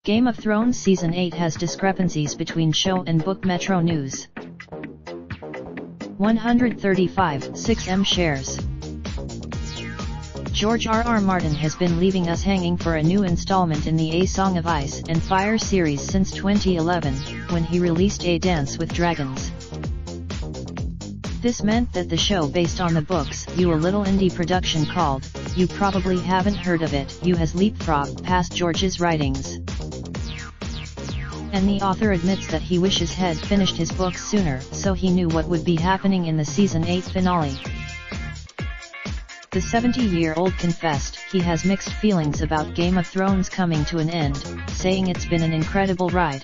Game of Thrones Season 8 has discrepancies between show and book. Metro News. 135, 6M shares. George R.R. Martin has been leaving us hanging for a new installment in the A Song of Ice and Fire series since 2011, when he released A Dance with Dragons. This meant that the show based on the books, a little indie production called, you probably haven't heard of it, has leapfrogged past George's writings. And the author admits that he wishes had finished his books sooner, so he knew what would be happening in the Season 8 finale. The 70-year-old confessed he has mixed feelings about Game of Thrones coming to an end, saying it's been an incredible ride.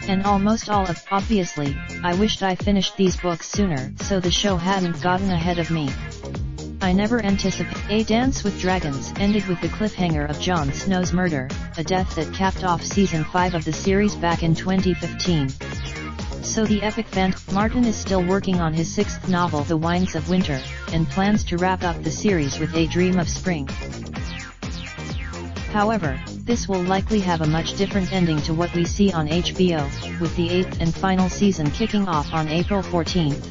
And almost all of, obviously, I wished I finished these books sooner, so the show hadn't gotten ahead of me. I never anticipated. A Dance with Dragons ended with the cliffhanger of Jon Snow's murder, a death that capped off Season 5 of the series back in 2015. So the epic fan, Martin is still working on his 6th novel The Winds of Winter, and plans to wrap up the series with A Dream of Spring. However, this will likely have a much different ending to what we see on HBO, with the 8th and final season kicking off on April 14th.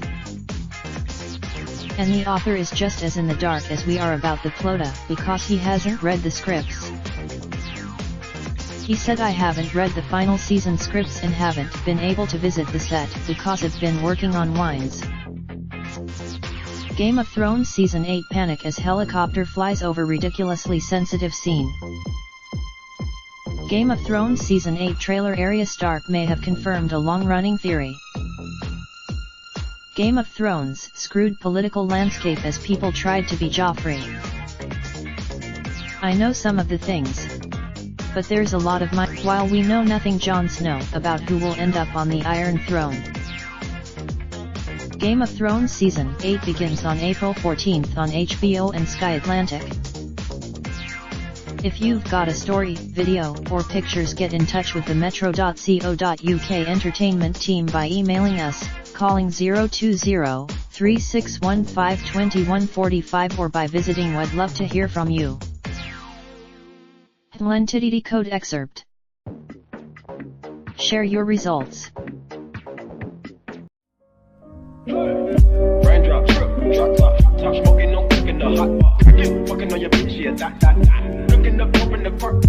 And the author is just as in the dark as we are about the plot, because he hasn't read the scripts. He said, I haven't read the final season scripts and haven't been able to visit the set because I've been working on Winds. Game of Thrones Season 8 panic as helicopter flies over ridiculously sensitive scene. Game of Thrones Season 8 trailer. Arya Stark may have confirmed a long-running theory. Game of Thrones screwed political landscape as people tried to be Joffrey. I know some of the things, but there's a lot of while we know nothing Jon Snow about who will end up on the Iron Throne. Game of Thrones Season 8 begins on April 14th on HBO and Sky Atlantic. If you've got a story, video, or pictures, get in touch with the metro.co.uk entertainment team by emailing us, calling 020-3615-2145 or by visiting I'd love to hear from you. Lentidity code excerpt. Share your results. Raindrop, drop top, top smoking, no cooking the hot pot. Fucking on your bitch, yeah, that. Looking up, open the park,